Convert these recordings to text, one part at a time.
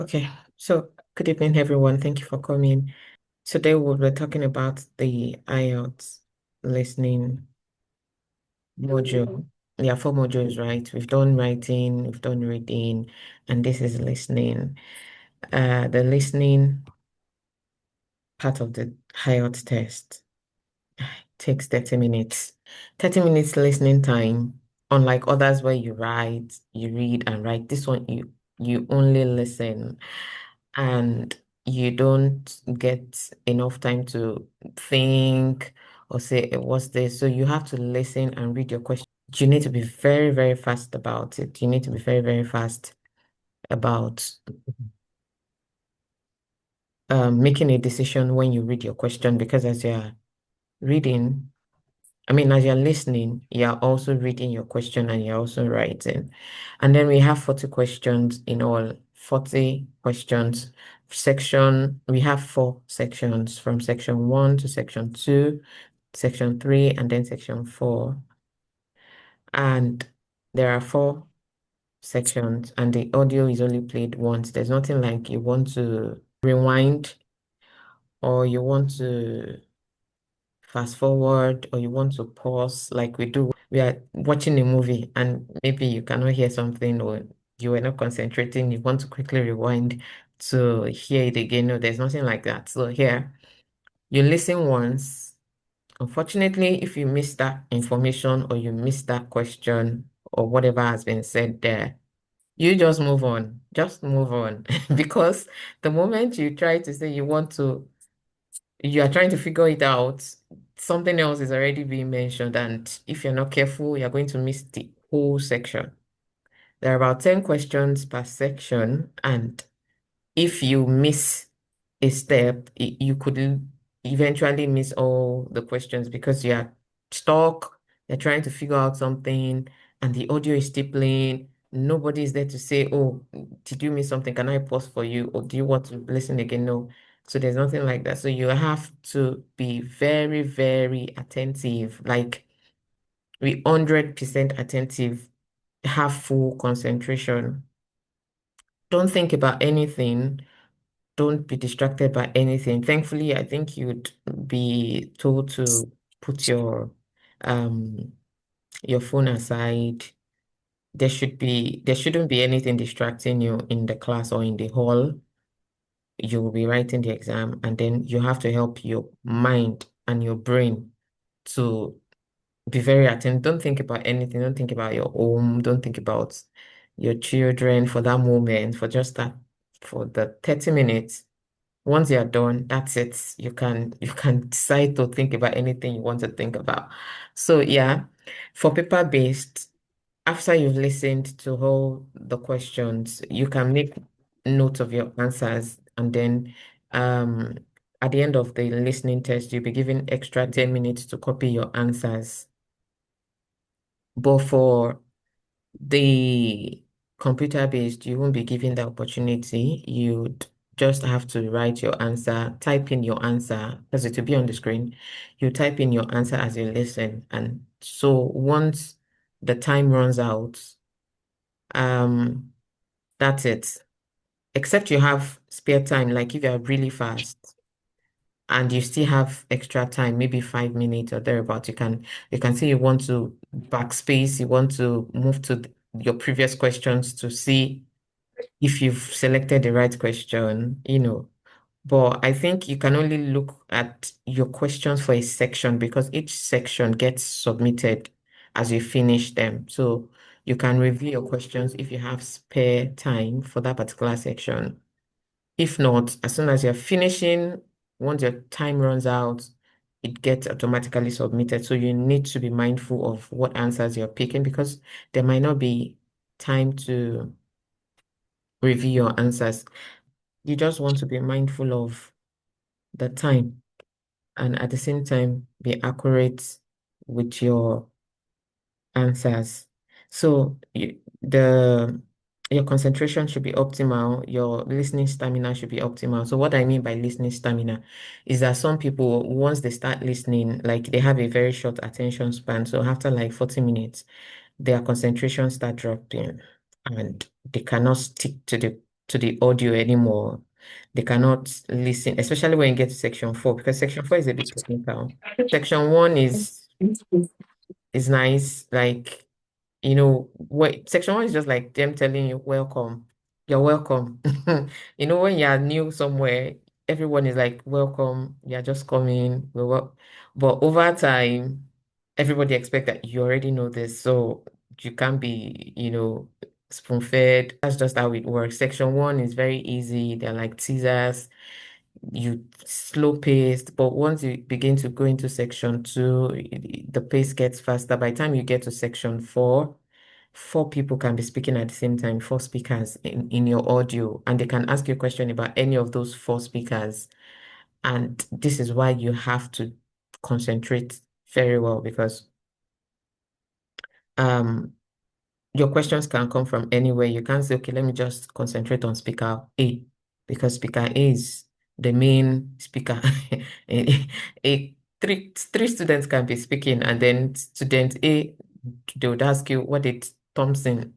Okay, so good evening, everyone. Thank you for coming. Today we'll be talking about the IELTS listening module. There are four modules, right? We've done writing, we've done reading, and this is listening. The listening part of the IELTS test takes 30 minutes. 30 minutes listening time, unlike others where you write, you read and write. This one you only listen and you don't get enough time to think or say, what's this? So you have to listen and read your question. You need to be very, very fast about it. You need to be very, very fast about making a decision when you read your question because as you're reading, as you're listening, you're also reading your question and you're also writing. And then we have 40 questions in all, 40 questions. We have four sections from section 1 to section 2, section 3, and then section 4. And there are four sections, and the audio is only played once. There's nothing like you want to rewind or you want to fast forward or you want to pause like we do. We are watching a movie and maybe you cannot hear something or you are not concentrating, you want to quickly rewind to hear it again. No, there's nothing like that. So here, you listen once. Unfortunately, if you miss that information or you miss that question or whatever has been said there, you just move on. Just move on. Because the moment you try to say you are trying to figure it out, something else is already being mentioned, and if you're not careful, you're going to miss the whole section. There are about 10 questions per section, and if you miss a step, you could eventually miss all the questions because you are stuck, you're trying to figure out something, and the audio is still playing. Nobody is there to say, oh, did you miss something? Can I pause for you? Or do you want to listen again? No. So there's nothing like that. So you have to be very, very attentive, like be 100% attentive, have full concentration. Don't think about anything. Don't be distracted by anything. Thankfully, I think you'd be told to put um your phone aside. There shouldn't be anything distracting you in the class or in the hall. You will be writing the exam, and then you have to help your mind and your brain to be very attentive. Don't think about anything. Don't think about your home. Don't think about your children for that moment, for the 30 minutes. Once you're done, that's it. You can decide to think about anything you want to think about. So yeah, for paper-based, after you've listened to all the questions, you can make note of your answers and then um at the end of the listening test, you'll be given extra 10 minutes to copy your answers. But for the computer based, you won't be given the opportunity. You'd just have to write your answer, type in your answer, because it will be on the screen. You type in your answer as you listen. And so once the time runs out, um, that's it. Except you have spare time, like if you're really fast and you still have extra time, maybe 5 minutes or thereabout, you can see you want to backspace, you want to move to your previous questions to see if you've selected the right question. But I think you can only look at your questions for a section because each section gets submitted as you finish them. So you can review your questions if you have spare time for that particular section. If not, as soon as you're finishing, once your time runs out, it gets automatically submitted. So you need to be mindful of what answers you're picking because there might not be time to review your answers. You just want to be mindful of the time and at the same time be accurate with your answers. So your concentration should be optimal, your listening stamina should be optimal. So what I mean by listening stamina is that some people, once they start listening, like they have a very short attention span. So after like 40 minutes, their concentration start dropping and they cannot stick to the to the audio anymore. They cannot listen, especially when you get to section 4, because section 4 is a bit technical. Section 1 is nice, like what section 1 is just like them telling you, welcome, you're welcome. When you're new somewhere, everyone is like, welcome, you're just coming. But over time, everybody expect that you already know this, so you can't be, spoon-fed. That's just how it works. Section 1 is very easy. They're like teasers, you slow paced, but once you begin to go into section 2, the pace gets faster. By the time you get to section 4, four people can be speaking at the same time, four speakers in your audio, and they can ask you a question about any of those four speakers. And this is why you have to concentrate very well, because um your questions can come from anywhere. You can't say, okay, let me just concentrate on speaker A, because speaker A is the main speaker. Three students can be speaking, and then student A, they would ask you, what did Thompson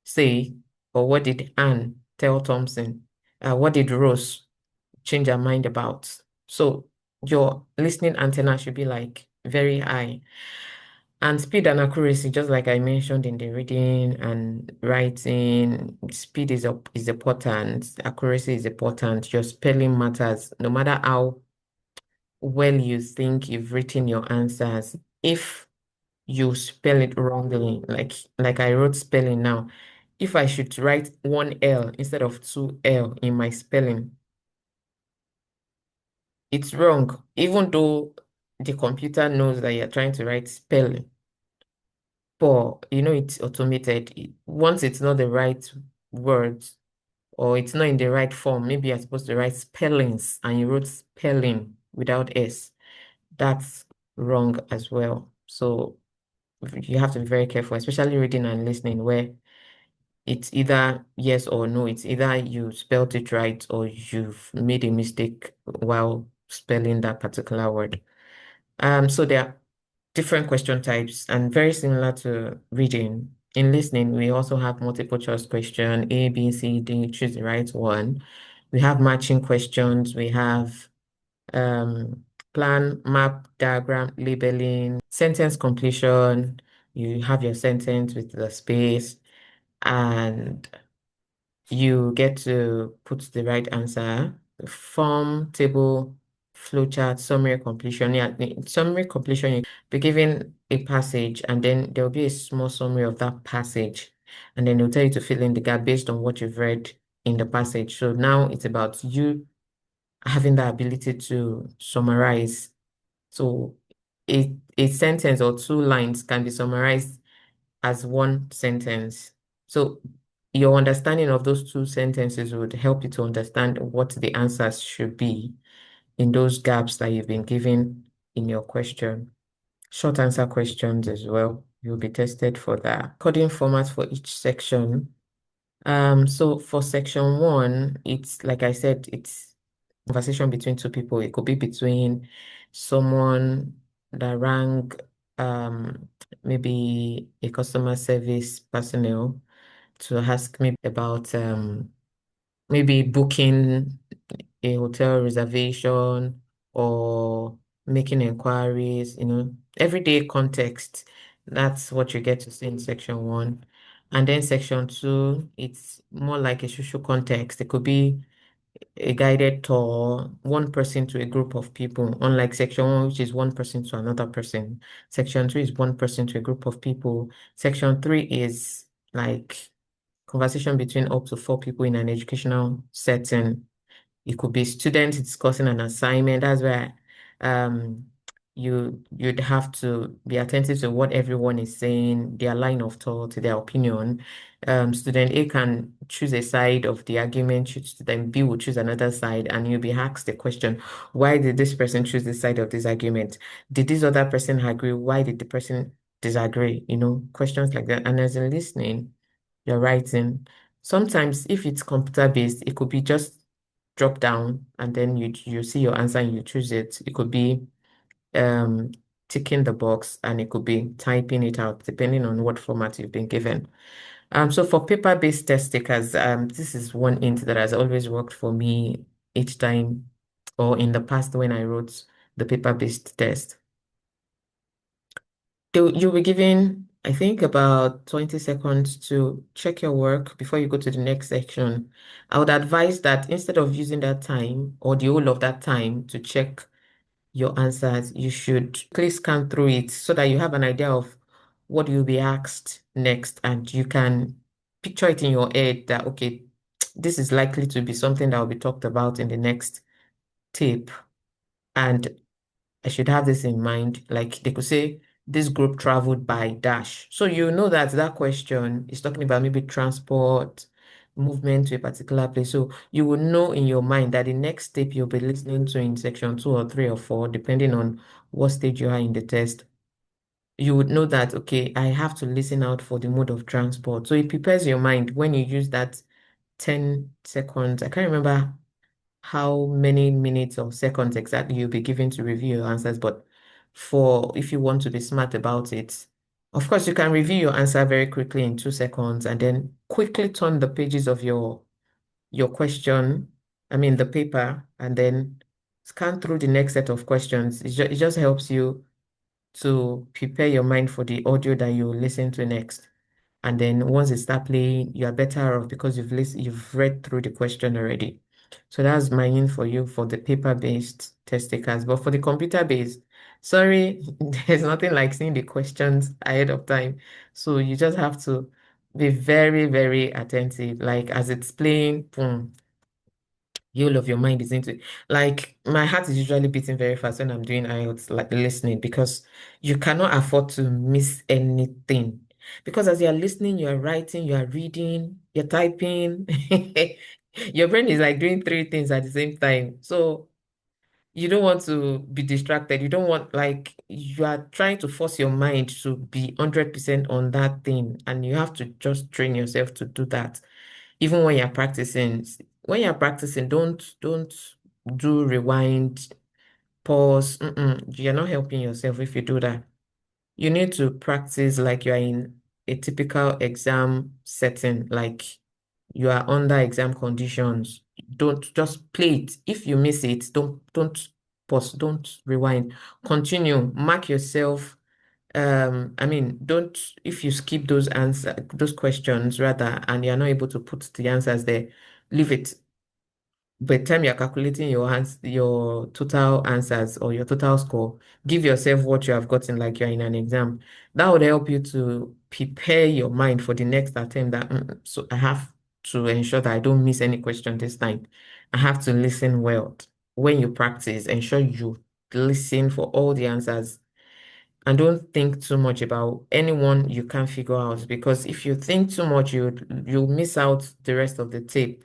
say? Or what did Anne tell Thompson? What did Rose change her mind about? So your listening antenna should be like very high. And speed and accuracy, just like I mentioned in the reading and writing, speed is important, accuracy is important, your spelling matters. No matter how well you think you've written your answers, if you spell it wrongly, like I wrote spelling now, if I should write one L instead of two L in my spelling, it's wrong, even though the computer knows that you're trying to write spelling. But it's automated. Once it's not the right words, or it's not in the right form, maybe you're supposed to write spellings and you wrote spelling without S. That's wrong as well. So you have to be very careful, especially reading and listening, where it's either yes or no. It's either you spelled it right or you've made a mistake while spelling that particular word. So there are different question types, and very similar to reading. In listening, we also have multiple choice question, A, B, C, D, choose the right one. We have matching questions. We have plan, map, diagram, labeling, sentence completion. You have your sentence with the space, and you get to put the right answer. Form, table, flowchart, summary completion. Yeah, the summary completion, you be given a passage, and then there'll be a small summary of that passage. And then they'll tell you to fill in the gap based on what you've read in the passage. So now it's about you having the ability to summarize. So a sentence or two lines can be summarized as one sentence. So your understanding of those two sentences would help you to understand what the answers should be in those gaps that you've been given in your question. Short answer questions as well. You'll be tested for that. Coding format for each section. So for section 1, it's like I said, it's conversation between two people. It could be between someone that rang maybe a customer service personnel to ask me about maybe booking a hotel reservation or making inquiries, everyday context. That's what you get to see in section 1. And then section 2, it's more like a social context. It could be a guided tour, one person to a group of people, unlike section 1, which is one person to another person. Section 2 is one person to a group of people. Section 3 is like conversation between up to four people in an educational setting. It could be students discussing an assignment. That's where um you'd have to be attentive to what everyone is saying, their line of thought, their opinion. Student A can choose a side of the argument, student B will choose another side, and you'll be asked the question, why did this person choose this side of this argument? Did this other person agree? Why did the person disagree? Questions like that. And as you're listening, you're writing. Sometimes if it's computer based, it could be just drop down and then you see your answer and you choose it. It could be um ticking the box, and it could be typing it out depending on what format you've been given. So for paper-based test takers, this is one hint that has always worked for me each time, or in the past when I wrote the paper-based test. You'll be given, I think, about 20 seconds to check your work before you go to the next section. I would advise that instead of using that time or the whole of that time to check your answers, you should please scan through it so that you have an idea of what you'll be asked next, and you can picture it in your head that, okay, this is likely to be something that will be talked about in the next tape. And I should have this in mind. Like they could say, this group traveled by dash. So you know that that question is talking about maybe transport, movement to a particular place. So you will know in your mind that the next step you'll be listening to in section 2 or 3 or 4, depending on what stage you are in the test, you would know that, okay, I have to listen out for the mode of transport. So it prepares your mind when you use that 10 seconds. I can't remember how many minutes or seconds exactly you'll be given to review your answers. But for if you want to be smart about it, of course, you can review your answer very quickly in 2 seconds and then quickly turn the pages of your question, I mean the paper, and then scan through the next set of questions. It just helps you to prepare your mind for the audio that you listen to next. And then once it start playing, you are better off because you've read through the question already. So that's my in for you for the paper-based test takers. But for the computer-based, sorry, there's nothing like seeing the questions ahead of time. So you just have to be very, very attentive. Like as it's playing, boom, whole of your mind is into it. Like my heart is usually beating very fast when I'm doing IELTS, like listening, because you cannot afford to miss anything. Because as you're listening, you're writing, you're reading, you're typing. Your brain is like doing three things at the same time. So you don't want to be distracted. You don't want, like, you are trying to force your mind to be 100% on that thing, and you have to just train yourself to do that even when you're practicing. When you're practicing, don't do rewind, pause. You're not helping yourself if you do that. You need to practice like you're in a typical exam setting, like you are under exam conditions. Don't just play it. If you miss it, don't pause, don't rewind. Continue, mark yourself. I mean, don't, if you skip those questions rather, and you're not able to put the answers there, leave it. By the time you're calculating your total answers or your total score, give yourself what you have gotten like you're in an exam. That would help you to prepare your mind for the next attempt that, so I have to ensure that I don't miss any question this time. I have to listen well. When you practice, ensure you listen for all the answers and don't think too much about anyone you can't figure out, because if you think too much, you'll miss out the rest of the tape.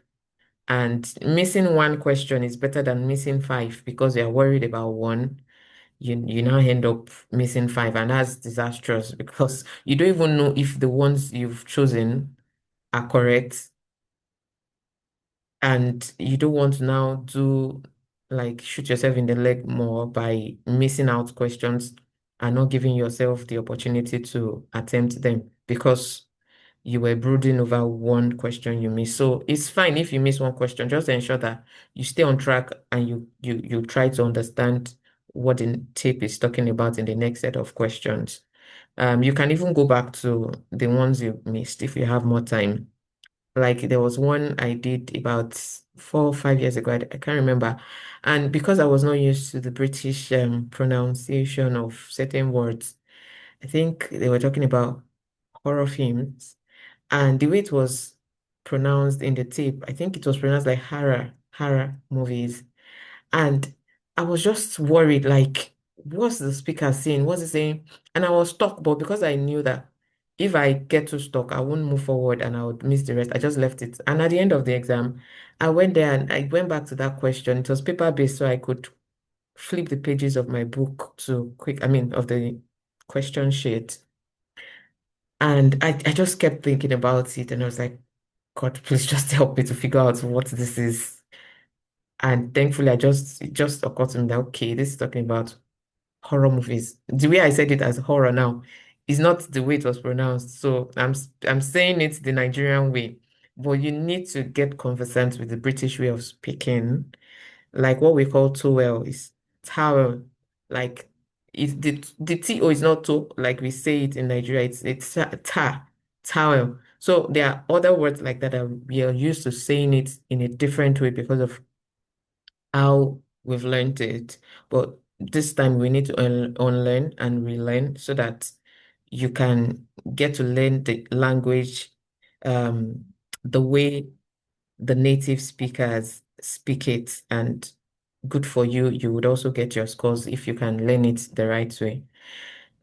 And missing one question is better than missing five because you're worried about one. You now end up missing five, and that's disastrous because you don't even know if the ones you've chosen are correct, and you don't want to now do, like, shoot yourself in the leg more by missing out questions and not giving yourself the opportunity to attempt them because you were brooding over one question you missed. So it's fine if you miss one question, just ensure that you stay on track and you try to understand what the tape is talking about in the next set of questions. You can even go back to the ones you missed if you have more time. Like there was one I did about 4 or 5 years ago. I can't remember. And because I was not used to the British pronunciation of certain words, I think they were talking about horror films. And the way it was pronounced in the tape, I think it was pronounced like horror movies. And I was just worried, like, what's the speaker saying? What's he saying? And I was stuck, but because I knew that if I get too stuck, I wouldn't move forward and I would miss the rest, I just left it. And at the end of the exam, I went there and I went back to that question. It was paper-based, so I could flip the pages of my book to of the question sheet. And I just kept thinking about it and I was like, God, please just help me to figure out what this is. And thankfully, it just occurred to me that, okay, this is talking about horror movies. The way I said it as horror now, It's not the way it was pronounced. So I'm saying it the Nigerian way. But you need to get conversant with the British way of speaking. Like what we call towel is towel. Like it's the T-O is not to like we say it in Nigeria. It's towel. So there are other words like that we are used to saying it in a different way because of how we've learned it. But this time we need to unlearn and relearn so that you can get to learn the language um, the way the native speakers speak it. And good for you. You would also get your scores if you can learn it the right way.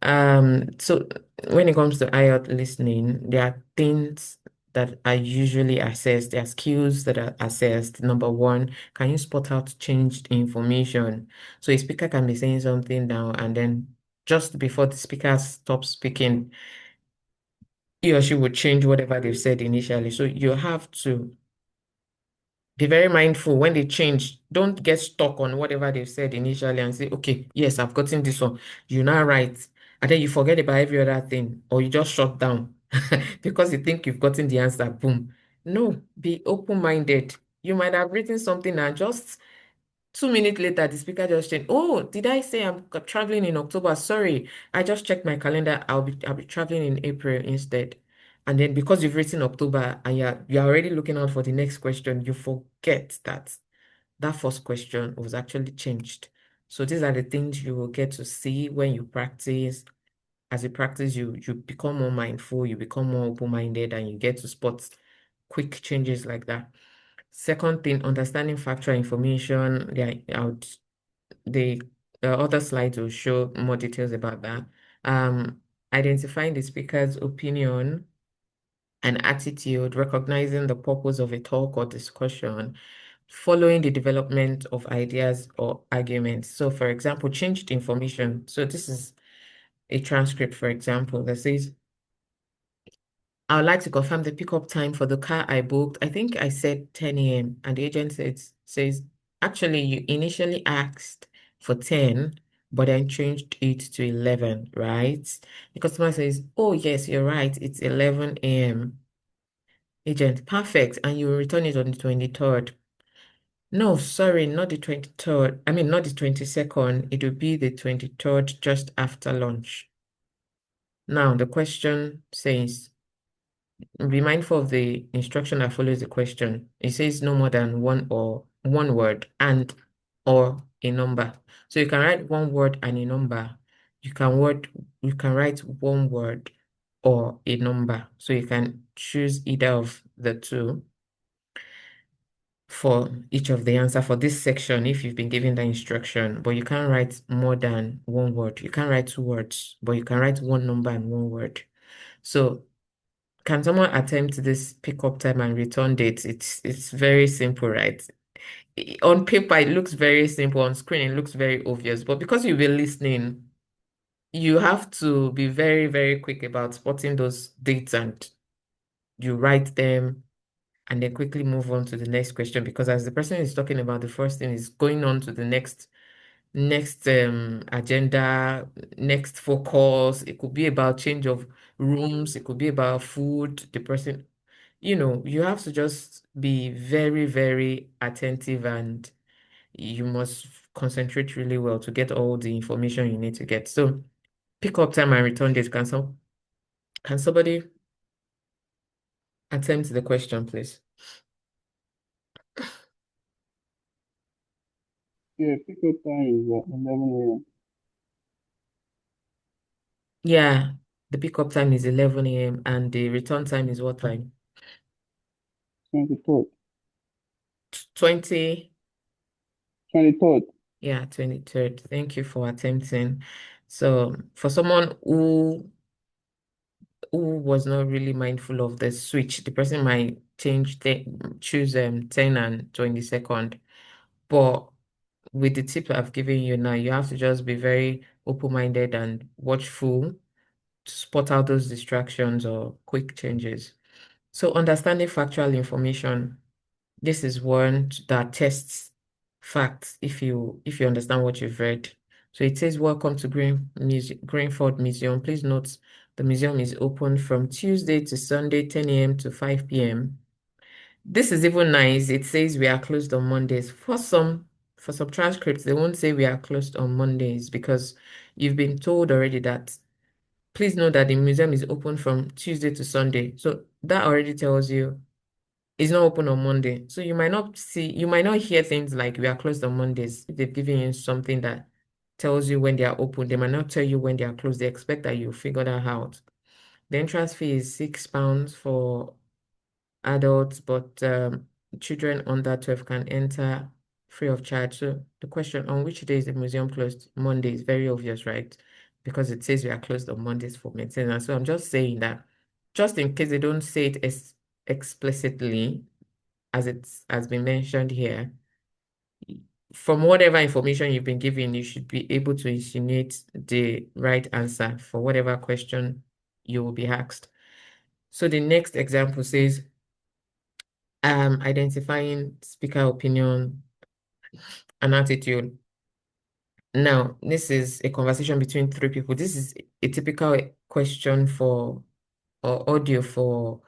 So when it comes to IELTS listening, there are things that are usually assessed. There are skills that are assessed. Number one, can you spot out changed information? So a speaker can be saying something now, and then just before the speaker stops speaking, he or she would change whatever they've said initially. So you have to be very mindful when they change. Don't get stuck on whatever they've said initially and say, okay, yes, I've gotten this one. You now write, and then you forget about every other thing, or you just shut down because you think you've gotten the answer. Boom. No, be open-minded. You might have written something and just 2 minutes later, the speaker just changed. Oh, did I say I'm traveling in October? Sorry, I just checked my calendar. I'll be traveling in April instead. And then because you've written October and you're already looking out for the next question, you forget that that first question was actually changed. So these are the things you will get to see when you practice. As you practice, you become more mindful, you become more open-minded, and you get to spot quick changes like that. Second thing, understanding factual information. The other slides will show more details about that. Identifying the speaker's opinion and attitude, recognizing the purpose of a talk or discussion, following the development of ideas or arguments. So, for example, changed information. So, this is a transcript, for example, that says, I would like to confirm the pickup time for the car I booked. I think I said 10 a.m. and the agent says, actually, you initially asked for 10, but then changed it to 11, right? The customer says, oh, yes, you're right. It's 11 a.m. Agent, perfect. And you will return it on the 23rd. No, sorry, not the 23rd. I mean, not the 22nd. It will be the 23rd just after lunch. Now, the question says, be mindful of the instruction that follows the question. It says no more than one word and or a number. So you can write one word and a number. You can write one word or a number. So you can choose either of the two for each of the answer for this section if you've been given the instruction, but you can't write more than one word. You can't write two words, but you can write one number and one word. So can someone attempt this pickup time and return date? It's very simple, right? On paper, it looks very simple. On screen, it looks very obvious. But because you've been listening, you have to be very, very quick about spotting those dates and you write them and then quickly move on to the next question. Because as the person is talking about, the first thing is going on to the next agenda, next focus. It could be about change of rooms, it could be about food. The person, you have to just be very, very attentive and you must concentrate really well to get all the information you need to get. So pick up time and return date. Can somebody attempt the question, please? Yeah, pickup time is 11 a.m. Yeah, the pickup time is 11 a.m. and the return time is what time? 23rd. 20. 23rd. Yeah, 23rd. Thank you for attempting. So for someone who was not really mindful of the switch, the person might choose 10 and 22nd. But with the tip I've given you now, you have to just be very open-minded and watchful to spot out those distractions or quick changes. So understanding factual information. This is one that tests facts if you understand what you've read. So it says, "Welcome to Greenford Museum. Please note The museum is open from Tuesday to Sunday, 10 a.m. to 5 p.m. This is even nice. It says we are closed on Mondays. For some transcripts, they won't say we are closed on Mondays because you've been told already that please know that the museum is open from Tuesday to Sunday. So that already tells you it's not open on Monday. So you might not hear things like we are closed on Mondays. If they've given you something that tells you when they are open, they might not tell you when they are closed. They expect that you figure that out. The entrance fee is £6 for adults, but children under 12 can enter free of charge. So the question on which day is the museum closed? Monday is very obvious, right? Because it says we are closed on Mondays for maintenance. So I'm just saying that just in case they don't say it explicitly, as it has been mentioned here, from whatever information you've been given, you should be able to insinuate the right answer for whatever question you will be asked. So the next example says, identifying speaker opinion and attitude. Now, this is a conversation between three people. This is a typical question for or audio for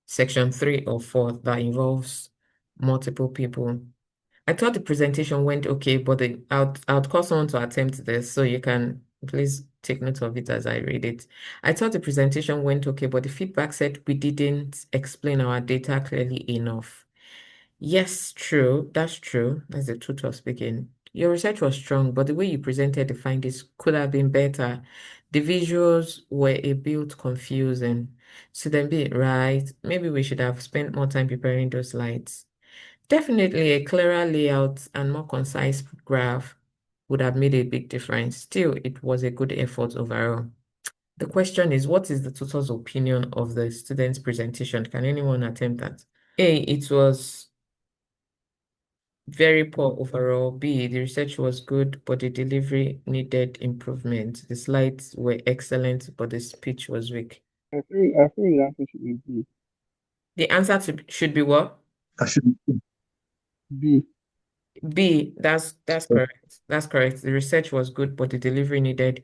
section 3 or 4 that involves multiple people. I thought the presentation went okay, but I would call someone to attempt this so you can please take note of it as I read it. I thought the presentation went okay, but the feedback said we didn't explain our data clearly enough. Yes, true. That's true. That's the tutor speaking. Your research was strong, but the way you presented the findings could have been better. The visuals were a bit confusing. So then be right. Maybe we should have spent more time preparing those slides. Definitely a clearer layout and more concise graph would have made a big difference. Still, it was a good effort overall. The question is, what is the tutor's opinion of the student's presentation? Can anyone attempt that? A, it was very poor overall. B, the research was good, but the delivery needed improvement. The slides were excellent, but the speech was weak. I feel the answer should be B. The answer should be what? I should B. B, that's correct. That's correct. The research was good, but the delivery needed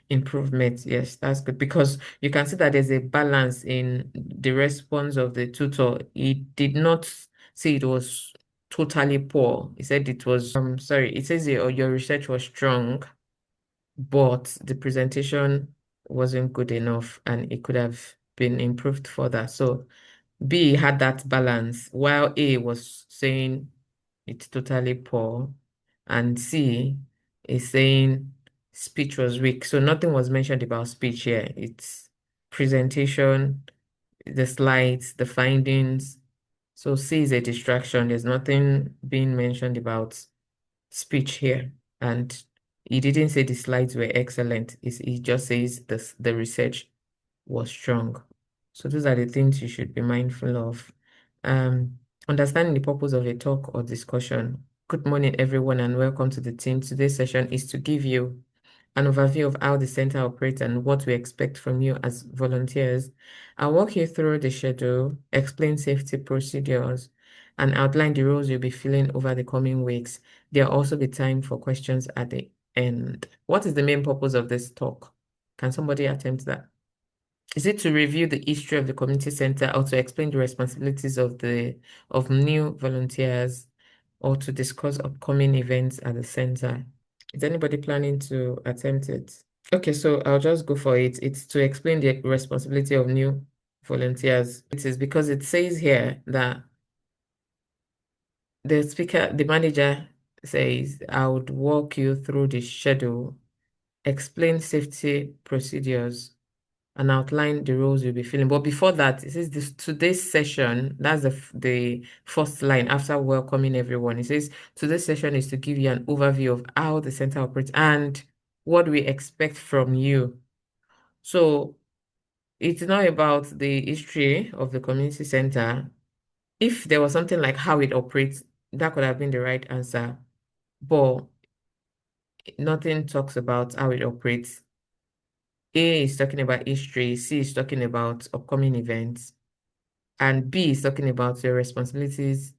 improvement. Yes, that's good because you can see that there's a balance in the response of the tutor. He did not say it was totally poor. He said it was, sorry, it says your research was strong, but the presentation wasn't good enough and it could have been improved further. So B had that balance, while A was saying it's totally poor, and C is saying speech was weak. So nothing was mentioned about speech here. It's presentation, the slides, the findings. So C is a distraction. There's nothing being mentioned about speech here. And he didn't say the slides were excellent. He just says the research was strong. So those are the things you should be mindful of. Um, Understanding the purpose of a talk or discussion. Good morning, everyone, and welcome to the team. Today's session is to give you an overview of how the center operates and what we expect from you as volunteers. I'll walk you through the schedule, explain safety procedures, and outline the roles you'll be filling over the coming weeks. There'll also be time for questions at the end. What is the main purpose of this talk? Can somebody attempt that? Is it to review the history of the community center or to explain the responsibilities of new volunteers or to discuss upcoming events at the center? Is anybody planning to attempt it? Okay, so I'll just go for it. It's to explain the responsibility of new volunteers. It is because it says here that the manager says, I would walk you through the schedule, explain safety procedures, and outline the roles you'll be filling. But before that, it says today's session, that's the first line after welcoming everyone. It says today's session is to give you an overview of how the center operates and what we expect from you. So it's not about the history of the community center. If there was something like how it operates, that could have been the right answer. But nothing talks about how it operates. A is talking about history, C is talking about upcoming events, and B is talking about your responsibilities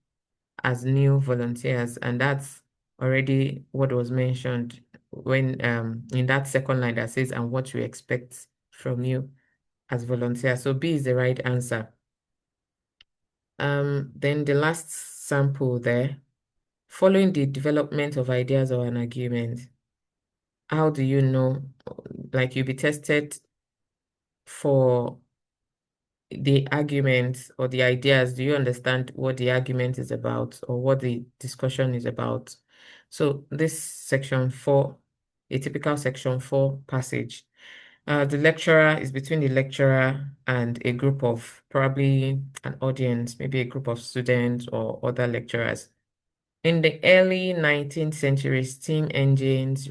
as new volunteers. And that's already what was mentioned when in that second line that says, and what you expect from you as volunteer. So B is the right answer. Then the last sample there, following the development of ideas or an argument, how do you know, like you'll be tested for the argument or the ideas. Do you understand what the argument is about or what the discussion is about? So this section 4, a typical section 4 passage. The lecturer is between the lecturer and a group of probably an audience, maybe a group of students or other lecturers. In the early 19th century, steam engines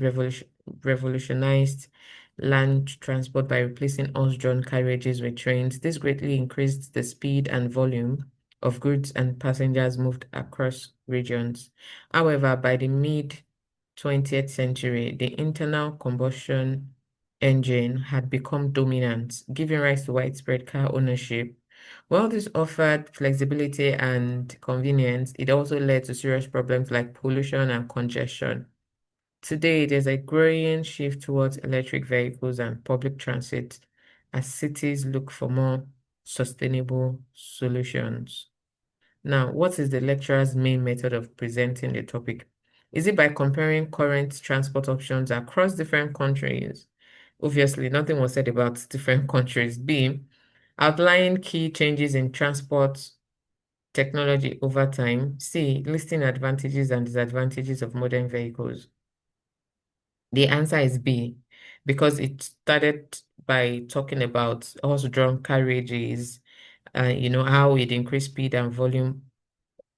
revolutionized land transport by replacing horse-drawn carriages with trains. This greatly increased the speed and volume of goods and passengers moved across regions. However, by the mid-20th century, the internal combustion engine had become dominant, giving rise to widespread car ownership. While this offered flexibility and convenience, it also led to serious problems like pollution and congestion. Today, there's a growing shift towards electric vehicles and public transit as cities look for more sustainable solutions. Now, what is the lecturer's main method of presenting the topic? Is it by comparing current transport options across different countries? Obviously, nothing was said about different countries. B, outline key changes in transport technology over time. C, listing advantages and disadvantages of modern vehicles. The answer is B, because it started by talking about horse-drawn carriages, how it increased speed and volume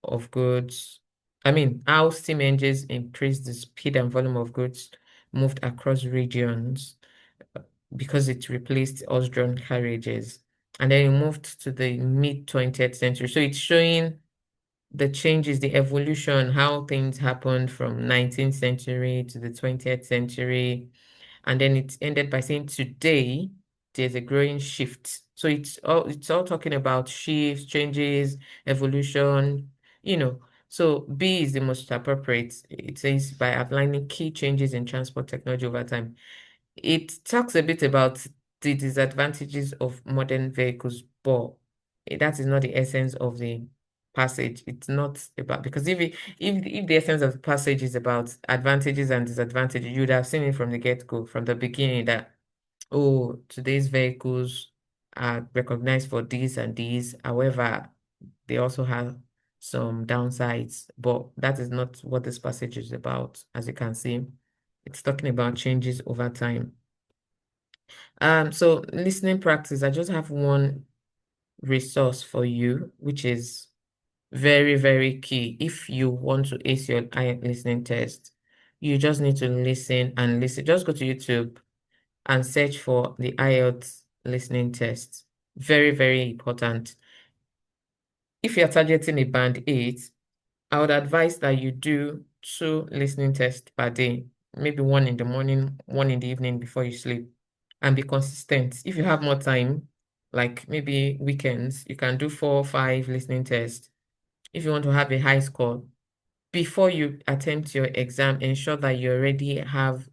of goods. I mean, how steam engines increased the speed and volume of goods moved across regions because it replaced horse-drawn carriages. And then it moved to the mid-20th century. So it's showing the changes, the evolution, how things happened from 19th century to the 20th century. And then it ended by saying today there's a growing shift. So it's all talking about shifts, changes, evolution, you know. So B is the most appropriate. It says by outlining key changes in transport technology over time. It talks a bit about the disadvantages of modern vehicles, but that is not the essence of the passage. It's not about, because if the essence of the passage is about advantages and disadvantages, you would have seen it from the get-go, from the beginning, that oh, today's vehicles are recognized for this and these. However, they also have some downsides, but that is not what this passage is about, as you can see. It's talking about changes over time. So listening practice, I just have one resource for you, which is very, very key. If you want to ace your IELTS listening test, you just need to listen and listen. Just go to YouTube and search for the IELTS listening test. Very, very important. If you're targeting a band 8, I would advise that you do 2 listening tests per day, maybe one in the morning, one in the evening before you sleep, and be consistent. If you have more time, like maybe weekends, you can do 4 or 5 listening tests. If you want to have a high score, before you attempt your exam, ensure that you already have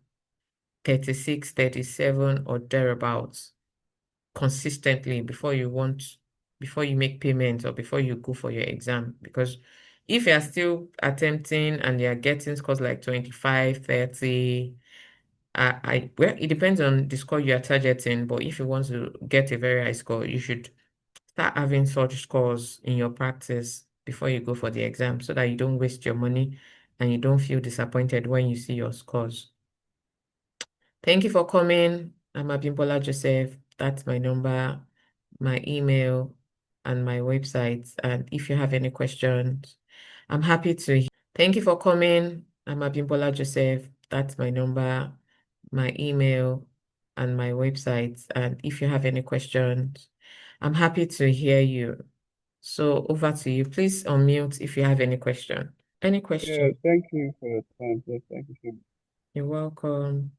36, 37 or thereabouts consistently before you make payments or before you go for your exam. Because if you're still attempting and you're getting scores like 25, 30, well, it depends on the score you are targeting, but if you want to get a very high score, you should start having such scores in your practice before you go for the exam so that you don't waste your money and you don't feel disappointed when you see your scores. Thank you for coming. I'm Abimbola Joseph. That's my number, my email, and my website. And if you have any questions, I'm happy to. Thank you for coming. I'm Abimbola Joseph. That's my number, my email, and my website. And if you have any questions, I'm happy to hear you. So over to you. Please unmute if you have any question. Any Yeah, question? thank you for your time. Yes, thank you so much. You're welcome.